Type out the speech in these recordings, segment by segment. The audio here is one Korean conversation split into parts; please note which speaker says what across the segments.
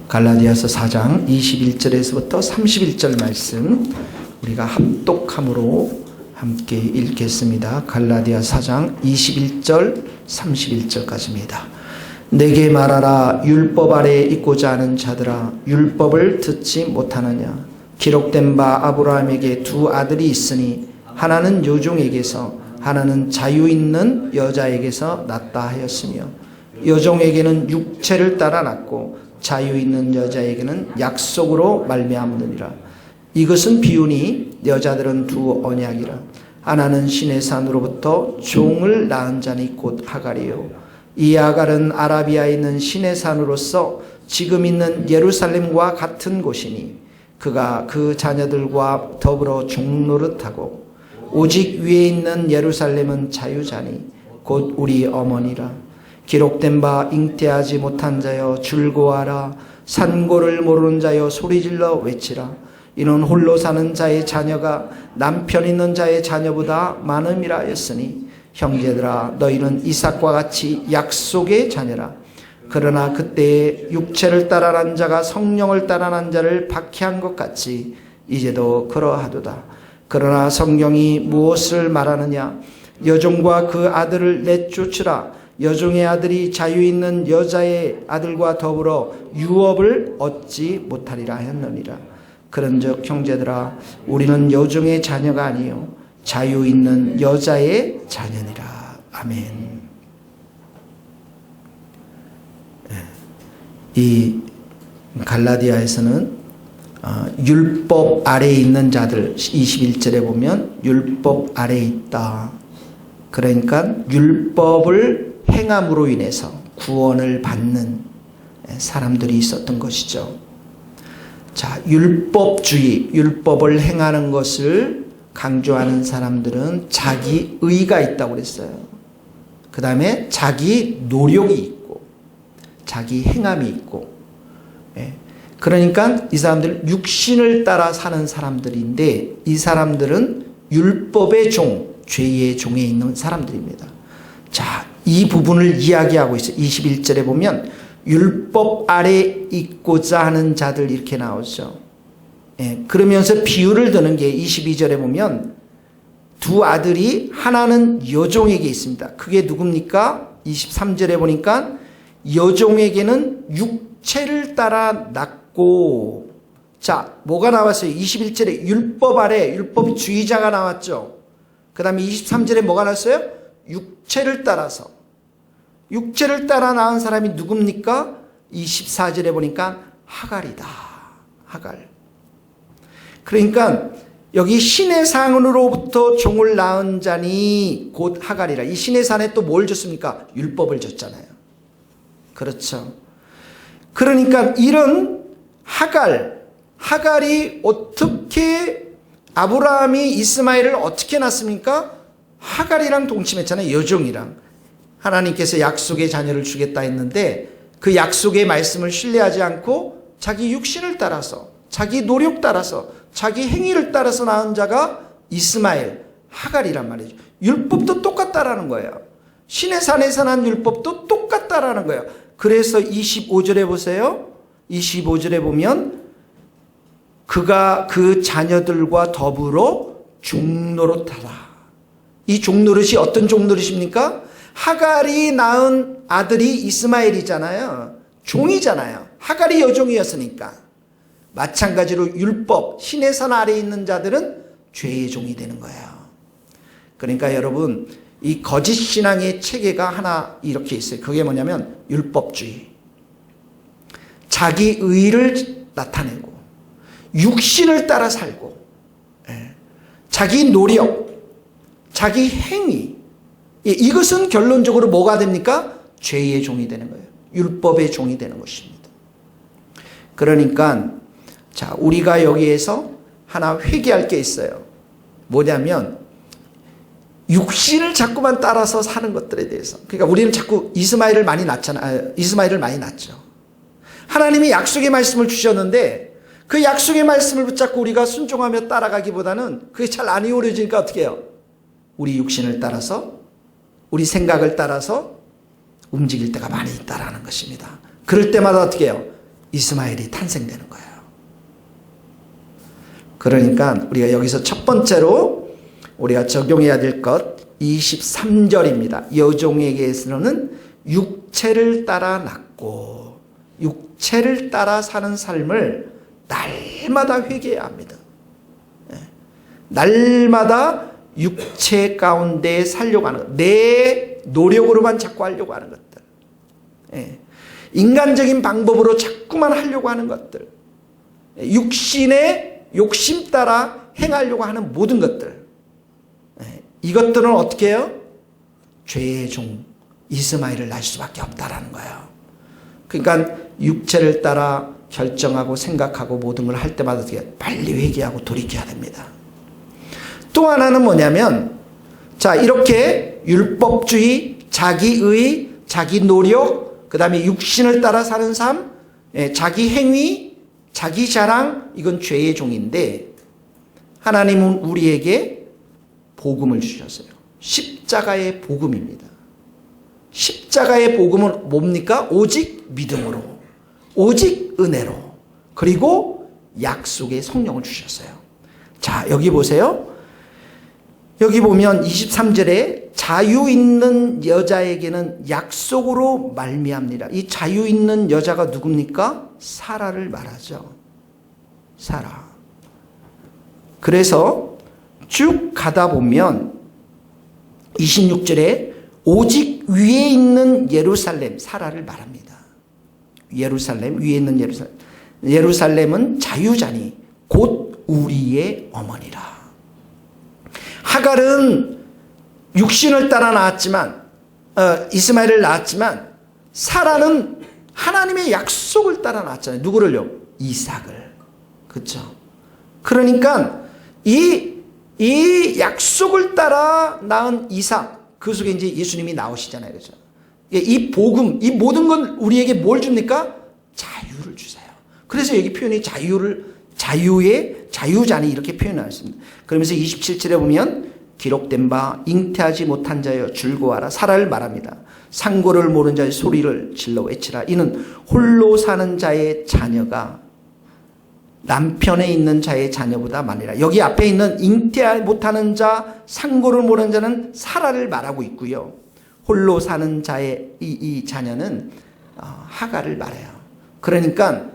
Speaker 1: 갈라디아서 4장 21절에서부터 31절 말씀 우리가 합독함으로 함께 읽겠습니다. 갈라디아 4장 21절 31절까지입니다. 내게 말하라. 율법 아래에 있고자 하는 자들아, 율법을 듣지 못하느냐? 기록된 바 아브라함에게 두 아들이 있으니 하나는 여종에게서 하나는 자유 있는 여자에게서 났다 하였으며, 여종에게는 육체를 따라 났고 자유 있는 여자에게는 약속으로 말미암느니라. 이것은 비유니 여자들은 두 언약이라. 하나는 신의 산으로부터 종을 낳은 자니 곧 하갈이요, 이 하갈은 아라비아에 있는 신의 산으로서 지금 있는 예루살렘과 같은 곳이니 그가 그 자녀들과 더불어 종노릇하고, 오직 위에 있는 예루살렘은 자유자니 곧 우리 어머니라. 기록된 바 잉태하지 못한 자여 즐거워하라. 산고를 모르는 자여 소리질러 외치라. 이는 홀로 사는 자의 자녀가 남편 있는 자의 자녀보다 많음이라 하였으니, 형제들아 너희는 이삭과 같이 약속의 자녀라. 그러나 그때에 육체를 따라 난 자가 성령을 따라 난 자를 박해한 것 같이 이제도 그러하도다. 그러나 성경이 무엇을 말하느냐? 여종과 그 아들을 내쫓으라. 여종의 아들이 자유 있는 여자의 아들과 더불어 유업을 얻지 못하리라 하였느니라. 그런즉 형제들아, 우리는 여종의 자녀가 아니요 자유 있는 여자의 자녀니라. 아멘. 이 갈라디아에서는 율법 아래에 있는 자들, 21절에 보면 율법 아래에 있다. 그러니까 율법을 행함으로 인해서 구원을 받는 사람들이 있었던 것이죠. 자, 율법주의, 율법을 행하는 것을 강조하는 사람들은 자기 의가 있다고 그랬어요. 그 다음에 자기 노력이 있고 자기 행함이 있고, 그러니까 이 사람들은 육신을 따라 사는 사람들인데, 이 사람들은 율법의 종, 죄의 종에 있는 사람들입니다. 자, 이 부분을 이야기하고 있어요. 21절에 보면 율법 아래 있고자 하는 자들 이렇게 나오죠. 그러면서 비유를 드는 게 22절에 보면 두 아들이 하나는 여종에게 있습니다. 그게 누굽니까? 23절에 보니까 여종에게는 육체를 따라 낳고, 자, 뭐가 나왔어요? 21절에 율법 아래, 율법주의자가 나왔죠. 그 다음에 23절에 뭐가 나왔어요? 육체를 따라서. 육체를 따라 낳은 사람이 누굽니까? 24절에 보니까 하갈이다. 하갈. 그러니까 여기 신의 산으로부터 종을 낳은 자니 곧 하갈이라. 이 신의 산에 또 뭘 줬습니까? 율법을 줬잖아요. 그렇죠. 그러니까 이런 하갈이 어떻게, 아브라함이 이스마엘을 어떻게 낳습니까? 하갈이랑 동침했잖아요. 여종이랑. 하나님께서 약속의 자녀를 주겠다 했는데 그 약속의 말씀을 신뢰하지 않고 자기 육신을 따라서, 자기 노력 따라서, 자기 행위를 따라서 낳은 자가 이스마엘, 하갈이란 말이죠. 율법도 똑같다라는 거예요. 신의 산에서 난 율법도 똑같다라는 거예요. 그래서 25절에 보세요. 25절에 보면 그가 그 자녀들과 더불어 종노릇하라. 이 종노릇이 어떤 종노릇입니까? 하갈이 낳은 아들이 이스마엘이잖아요. 종이잖아요. 하갈이 여종이었으니까. 마찬가지로 율법, 신의 산 아래에 있는 자들은 죄의 종이 되는 거예요. 그러니까 여러분, 이 거짓 신앙의 체계가 하나 이렇게 있어요. 그게 뭐냐면 율법주의. 자기 의를 나타내고 육신을 따라 살고, 자기 노력, 자기 행위, 이것은 결론적으로 뭐가 됩니까? 죄의 종이 되는 거예요. 율법의 종이 되는 것입니다. 그러니까 자, 우리가 여기에서 하나 회개할 게 있어요. 뭐냐면 육신을 자꾸만 따라서 사는 것들에 대해서. 그러니까 우리는 자꾸 이스마엘을 많이 낳죠. 하나님이 약속의 말씀을 주셨는데 그 약속의 말씀을 붙잡고 우리가 순종하며 따라가기보다는 그게 잘 안 이루어지니까 어떻게 해요? 우리 육신을 따라서, 우리 생각을 따라서 움직일 때가 많이 있다라는 것입니다. 그럴 때마다 어떻게 해요? 이스마엘이 탄생되는 거예요. 그러니까 우리가 여기서 첫 번째로 우리가 적용해야 될 것 23절입니다. 여종에게서는 육체를 따라 낳고 육체를 따라 사는 삶을 날마다 회개해야 합니다. 날마다 육체 가운데 살려고 하는 것, 내 노력으로만 자꾸 하려고 하는 것들, 인간적인 방법으로 자꾸만 하려고 하는 것들, 육신의 욕심 따라 행하려고 하는 모든 것들, 이것들은 어떻게 해요? 죄의 종 이스마엘을 낳을 수밖에 없다라는 거예요. 그러니까 육체를 따라 결정하고 생각하고 모든 걸 할 때마다 어떻게 빨리 회개하고 돌이켜야 됩니다. 또 하나는 뭐냐면, 자, 이렇게 율법주의, 자기의, 자기 노력, 그 다음에 육신을 따라 사는 삶, 자기 행위, 자기 자랑, 이건 죄의 종인데, 하나님은 우리에게 복음을 주셨어요. 십자가의 복음입니다. 십자가의 복음은 뭡니까? 오직 믿음으로, 오직 은혜로, 그리고 약속의 성령을 주셨어요. 자, 여기 보세요. 여기 보면 23절에 자유 있는 여자에게는 약속으로 말미암니라. 이 자유 있는 여자가 누굽니까? 사라를 말하죠. 사라. 그래서 쭉 가다 보면 26절에 오직 위에 있는 예루살렘, 사라를 말합니다. 예루살렘, 위에 있는 예루살렘. 예루살렘은 자유자니 곧 우리의 어머니라. 하갈은 육신을 따라 낳았지만, 이스마엘을 낳았지만, 사라는 하나님의 약속을 따라 낳았잖아요. 누구를요? 이삭을. 그렇죠? 그러니까 이 약속을 따라 낳은 이삭, 그 속에 이제 예수님이 나오시잖아요. 그렇죠? 이 복음, 이 모든 건 우리에게 뭘 줍니까? 자유를 주세요. 그래서 여기 표현이 자유의 자유자니 이렇게 표현하였습니다. 그러면서 27절에 보면 기록된 바 잉태하지 못한 자여 즐거워하라. 사라를 말합니다. 상고를 모르는 자의 소리를 질러 외치라. 이는 홀로 사는 자의 자녀가 남편에 있는 자의 자녀보다 많으라. 여기 앞에 있는 잉태하지 못하는 자, 상고를 모르는 자는 사라를 말하고 있고요. 홀로 사는 자의 이 자녀는 하갈을 말해요. 그러니까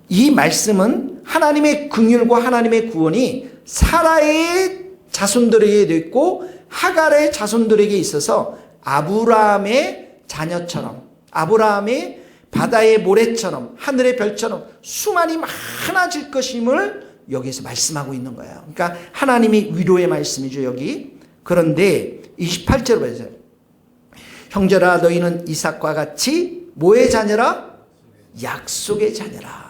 Speaker 1: 이 말씀은 하나님의 긍휼과 하나님의 구원이 사라의 자손들에게 있고 하갈의 자손들에게 있어서 아브라함의 자녀처럼, 아브라함의 바다의 모래처럼, 하늘의 별처럼 수많이 많아질 것임을 여기서 말씀하고 있는 거예요. 그러니까 하나님의 위로의 말씀이죠, 여기. 그런데 28절로 보세요. 형제라, 너희는 이삭과 같이 뭐의 자녀라? 약속의 자녀라.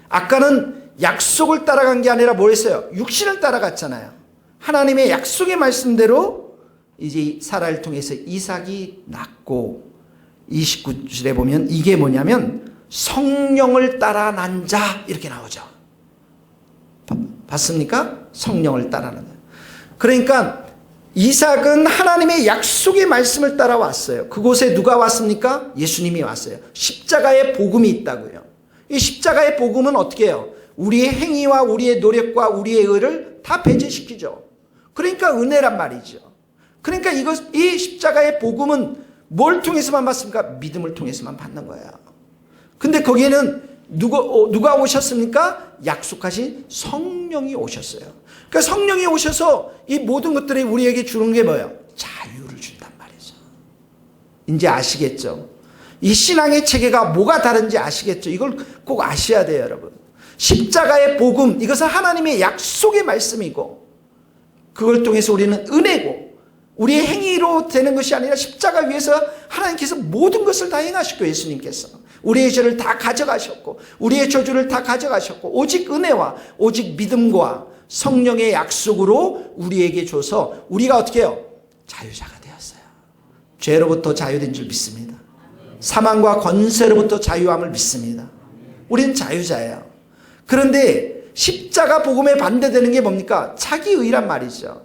Speaker 1: 아까는 약속을 따라간 게 아니라 뭐 했어요? 육신을 따라갔잖아요. 하나님의 약속의 말씀대로 이제 사라를 통해서 이삭이 낳고, 29절에 보면 이게 뭐냐면 성령을 따라 난 자, 이렇게 나오죠. 봤습니까? 성령을 따라 난 자. 그러니까 이삭은 하나님의 약속의 말씀을 따라왔어요. 그곳에 누가 왔습니까? 예수님이 왔어요. 십자가의 복음이 있다고요. 이 십자가의 복음은 어떻게 해요? 우리의 행위와 우리의 노력과 우리의 의를 다 배제시키죠. 그러니까 은혜란 말이죠. 그러니까 이 십자가의 복음은 뭘 통해서만 받습니까? 믿음을 통해서만 받는 거예요. 근데 거기에는 누가 오셨습니까? 약속하신 성령이 오셨어요. 그러니까 성령이 오셔서 이 모든 것들이 우리에게 주는 게 뭐예요? 자유를 준단 말이죠. 이제 아시겠죠? 이 신앙의 체계가 뭐가 다른지 아시겠죠? 이걸 꼭 아셔야 돼요, 여러분. 십자가의 복음, 이것은 하나님의 약속의 말씀이고, 그걸 통해서 우리는 은혜고, 우리의 행위로 되는 것이 아니라 십자가 위에서 하나님께서 모든 것을 다 행하셨고, 예수님께서 우리의 죄를 다 가져가셨고, 우리의 저주를 다 가져가셨고, 오직 은혜와 오직 믿음과 성령의 약속으로 우리에게 줘서 우리가 어떻게 해요? 자유자가 되었어요. 죄로부터 자유된 줄 믿습니다. 사망과 권세로부터 자유함을 믿습니다. 우리는 자유자예요. 그런데 십자가 복음에 반대되는 게 뭡니까? 자기의란 말이죠.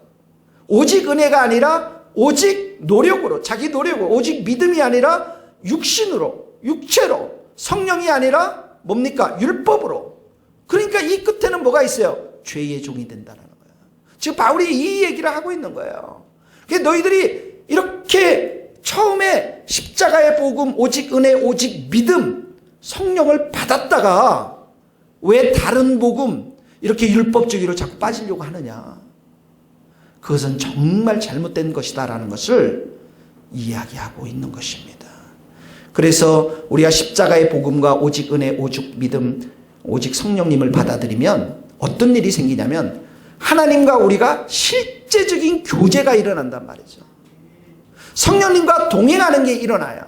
Speaker 1: 오직 은혜가 아니라 오직 노력으로, 자기 노력으로, 오직 믿음이 아니라 육신으로, 육체로, 성령이 아니라 뭡니까? 율법으로. 그러니까 이 끝에는 뭐가 있어요? 죄의 종이 된다는 거예요. 지금 바울이 이 얘기를 하고 있는 거예요. 너희들이 이렇게 처음에 십자가의 복음, 오직 은혜, 오직 믿음, 성령을 받았다가 왜 다른 복음, 이렇게 율법주의로 자꾸 빠지려고 하느냐. 그것은 정말 잘못된 것이다라는 것을 이야기하고 있는 것입니다. 그래서 우리가 십자가의 복음과 오직 은혜, 오직 믿음, 오직 성령님을 받아들이면 어떤 일이 생기냐면 하나님과 우리가 실제적인 교제가 일어난단 말이죠. 성령님과 동행하는 게 일어나요.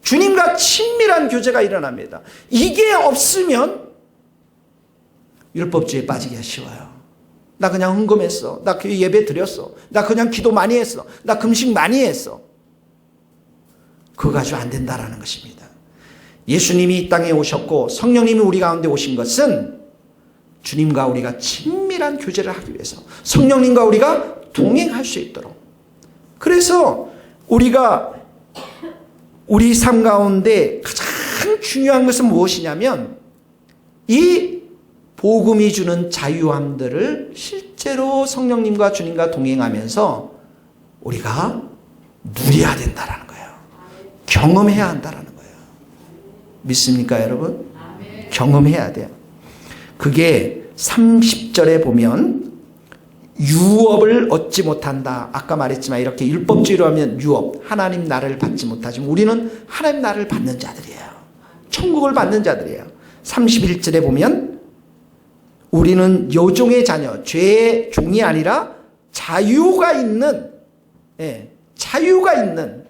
Speaker 1: 주님과 친밀한 교제가 일어납니다. 이게 없으면 율법주의에 빠지기가 쉬워요. 나 그냥 헌금했어. 나 교회 예배 드렸어. 나 그냥 기도 많이 했어. 나 금식 많이 했어. 그거 가지고 안 된다라는 것입니다. 예수님이 이 땅에 오셨고 성령님이 우리 가운데 오신 것은 주님과 우리가 친밀한 교제를 하기 위해서, 성령님과 우리가 동행할 수 있도록. 그래서 우리가 우리 삶 가운데 가장 중요한 것은 무엇이냐면 이 복음이 주는 자유함들을 실제로 성령님과 주님과 동행하면서 우리가 누려야 된다라는 거예요. 경험해야 한다라는 거예요. 믿습니까, 여러분? 경험해야 돼요. 그게 30절에 보면 유업을 얻지 못한다. 아까 말했지만 이렇게 율법주의로 하면 유업, 하나님 나라를 받지 못하지만 우리는 하나님 나라를 받는 자들이에요. 천국을 받는 자들이에요. 31절에 보면 우리는 여종의 자녀, 죄의 종이 아니라 자유가 있는, 자유가 있는,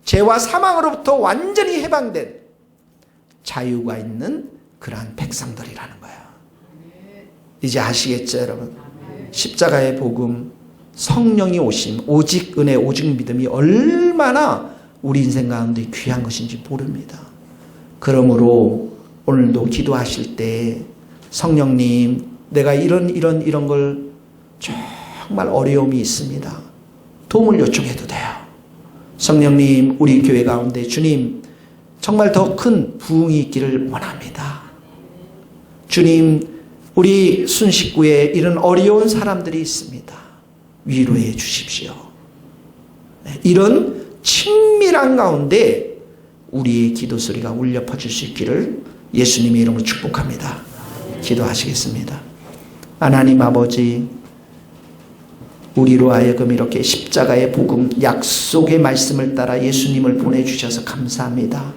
Speaker 1: 죄와 사망으로부터 완전히 해방된 자유가 있는 그러한 백성들이라는 거예요. 이제 아시겠죠, 여러분? 십자가의 복음, 성령이 오심, 오직 은혜, 오직 믿음이 얼마나 우리 인생 가운데 귀한 것인지 모릅니다. 그러므로 오늘도 기도하실 때 성령님, 내가 이런 걸 정말 어려움이 있습니다. 도움을 요청해도 돼요. 성령님, 우리 교회 가운데 주님 정말 더 큰 부흥이 있기를 원합니다. 주님, 우리 순식구에 이런 어려운 사람들이 있습니다. 위로해 주십시오. 이런 친밀한 가운데 우리의 기도 소리가 울려 퍼질 수 있기를 예수님의 이름으로 축복합니다. 기도하시겠습니다. 하나님 아버지, 우리로 하여금 이렇게 십자가의 복음, 약속의 말씀을 따라 예수님을 보내주셔서 감사합니다.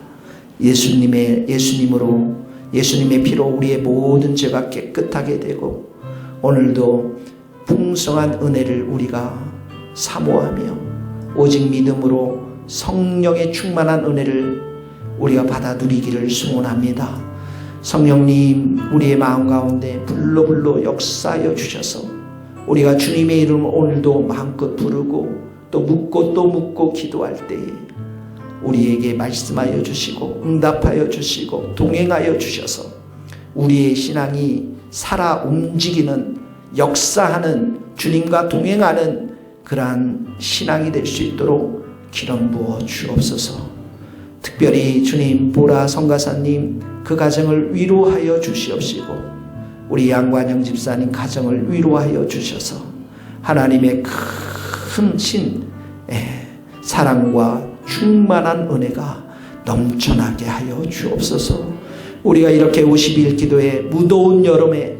Speaker 1: 예수님으로, 예수님의 피로 우리의 모든 죄가 깨끗하게 되고 오늘도 풍성한 은혜를 우리가 사모하며 오직 믿음으로 성령의 충만한 은혜를 우리가 받아 누리기를 소원합니다. 성령님, 우리의 마음 가운데 불로 역사하여 주셔서 우리가 주님의 이름을 오늘도 마음껏 부르고 또 묻고 기도할 때에 우리에게 말씀하여 주시고 응답하여 주시고 동행하여 주셔서 우리의 신앙이 살아 움직이는, 역사하는, 주님과 동행하는 그러한 신앙이 될 수 있도록 기름 부어 주옵소서. 특별히 주님, 보라 선가사님 그 가정을 위로하여 주시옵시고 우리 양관영 집사님 가정을 위로하여 주셔서 하나님의 큰 사랑과 충만한 은혜가 넘쳐나게 하여 주옵소서. 우리가 이렇게 50일 기도에 무더운 여름에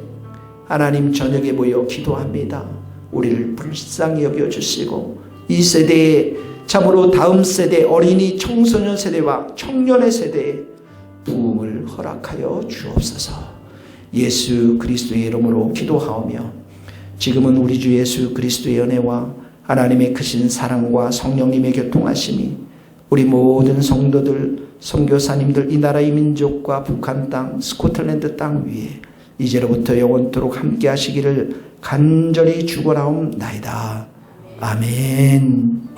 Speaker 1: 하나님 저녁에 모여 기도합니다. 우리를 불쌍히 여겨주시고 이 세대에 참으로 다음 세대, 어린이 청소년 세대와 청년의 세대에 부흥을 허락하여 주옵소서. 예수 그리스도의 이름으로 기도하오며 지금은 우리 주 예수 그리스도의 은혜와 하나님의 크신 사랑과 성령님의 교통하심이 우리 모든 성도들, 선교사님들, 이 나라의 민족과 북한 땅, 스코틀랜드 땅 위에 이제로부터 영원토록 함께 하시기를 간절히 축원하옵나이다. 아멘.